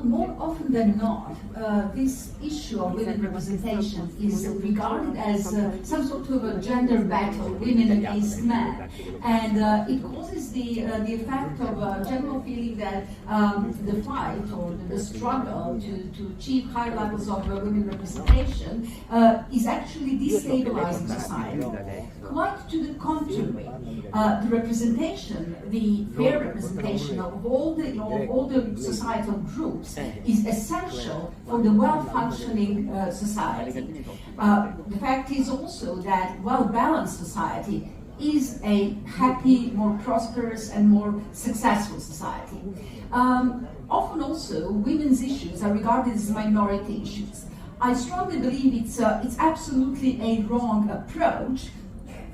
more often than not, this issue of women representation is regarded as some sort of a gender battle, women against men, and it causes the effect of a general feeling that the fight or the struggle to achieve higher levels of women representation is actually destabilizing society. Quite to the contrary, the representation, the fair representation of all the societal groups is essential for the well-functioning society. The fact is also that well-balanced society is a happy, more prosperous and more successful society. Often also, women's issues are regarded as minority issues. I strongly believe it's absolutely a wrong approach,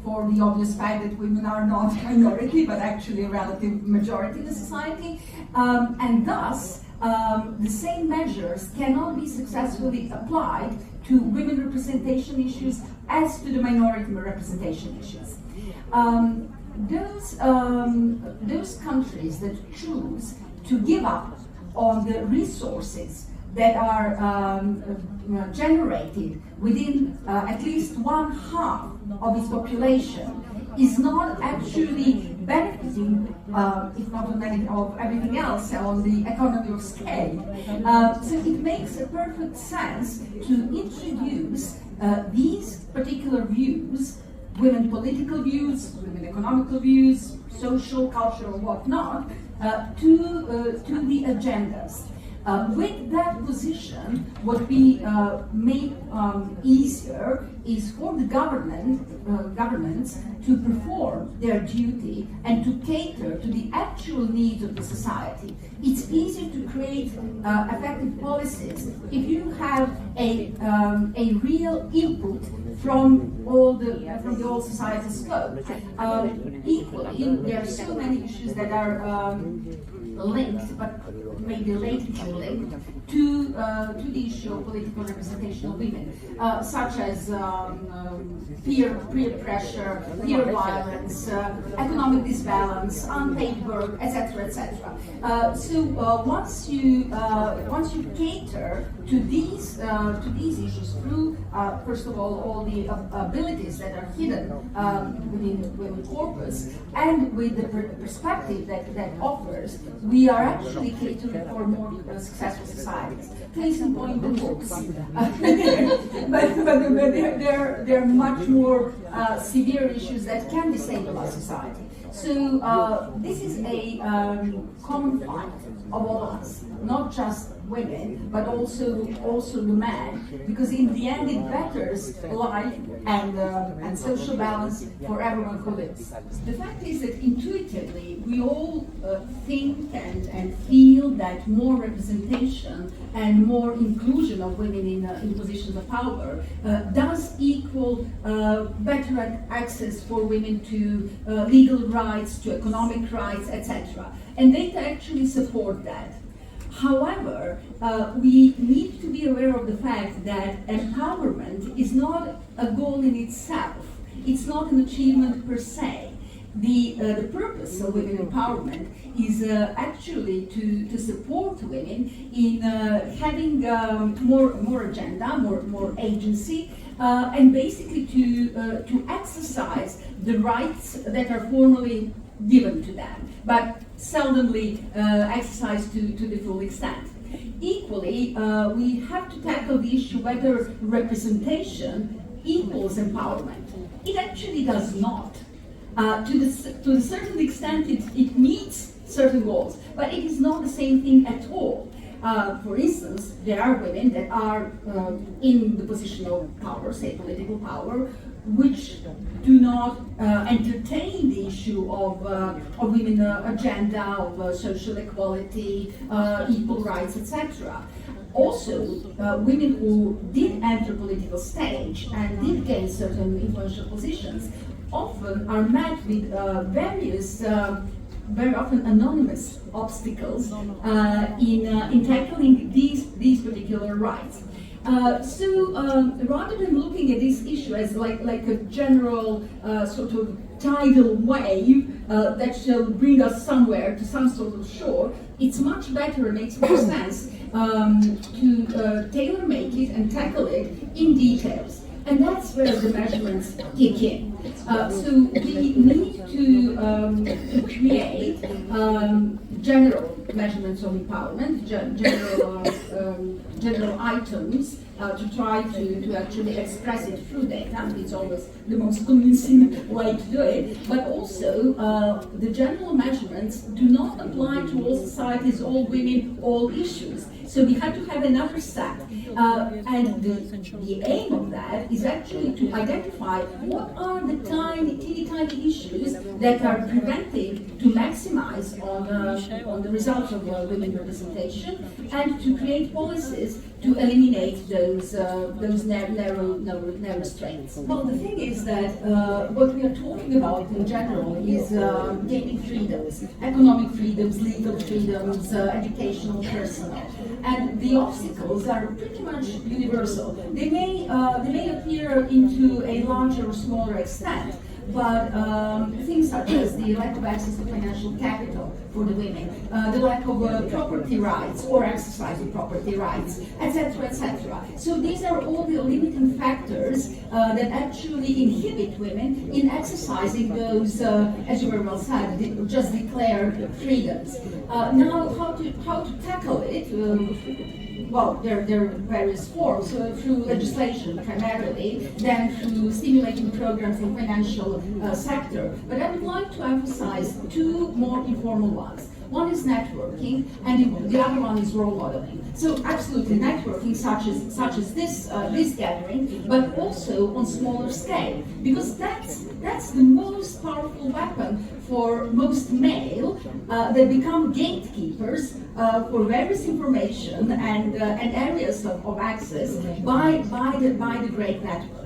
for the obvious fact that women are not a minority, but actually a relative majority in the society, and thus the same measures cannot be successfully applied to women representation issues as to the minority representation issues. Those countries that choose to give up on the resources that are generated within at least one half of its population is not actually benefiting, if not of everything else, on the economy of scale. So it makes a perfect sense to introduce these particular views, women political views, women economical views, social, cultural, whatnot, to the agendas. With that position, what we make easier is for the governments to perform their duty and to cater to the actual needs of the society. It's easier to create effective policies if you have a real input from all the whole societal scope. Equally, there are so many issues that are linked, but maybe latently linked, to the issue of political representation of women, such as peer pressure, peer violence, economic disbalance, unpaid work, etc., etc. So once you cater to these issues through, first of all the abilities that are hidden within the women corpus, and with the perspective that offers, we are actually catering for more successful societies. Case in point, the books. but there are much more severe issues that can disable our society. So this is a common fight of all of us, not just women, but also the men, because in the end it betters life and social balance for everyone who lives. The fact is that intuitively we all think and feel that more representation and more inclusion of women in positions of power does equal better access for women to legal rights, to economic rights, etc. And data actually support that. However, we need to be aware of the fact that empowerment is not a goal in itself. It's not an achievement per se. The purpose of women empowerment is actually to support women in having more agenda, more agency, and basically to exercise the rights that are formally given to them, but seldomly exercised to the full extent. Equally, we have to tackle the issue whether representation equals empowerment. It actually does not. To a certain extent, it meets certain goals, but it is not the same thing at all. For instance, there are women that are in the position of power, say political power, which do not entertain the issue of women agenda, of social equality, equal rights, etc. Also, women who did enter political stage and did gain certain influential positions often are met with various, very often anonymous obstacles in tackling these particular rights. So rather than looking at this issue as like a general sort of tidal wave that shall bring us somewhere to some sort of shore. It's much better and makes more sense to tailor make it and tackle it in details. And that's where the measurements kick in. So we need to create general measurements of empowerment, general items to try to actually express it through data. It's always the most convincing way to do it. But also, the general measurements do not apply to all societies, all women, all issues. So we have to have another set. And the aim of that is actually to identify what are the teeny tiny issues that are preventing to maximize on the results of women representation, and to create policies to eliminate those narrow straits. Well, the thing is that what we are talking about in general is gaining freedoms, economic freedoms, legal freedoms, educational, personal, and the obstacles are pretty much universal. They may appear into a larger or smaller extent, but things such as the lack of access to financial capital for the women, the lack of property rights or exercise of property rights, etc., etc. So these are all the limiting factors that actually inhibit women in exercising those, as you very well said, just declared freedoms. Now, how to tackle it? Well, there are various forms, through legislation primarily, then through stimulating programs in financial sector. But I would like to emphasize two more informal ones. One is networking, and the other one is role modeling. So absolutely networking, such as this gathering, but also on smaller scale, because that's the most powerful weapon for most male that become gatekeepers for various information and areas of access by the great network.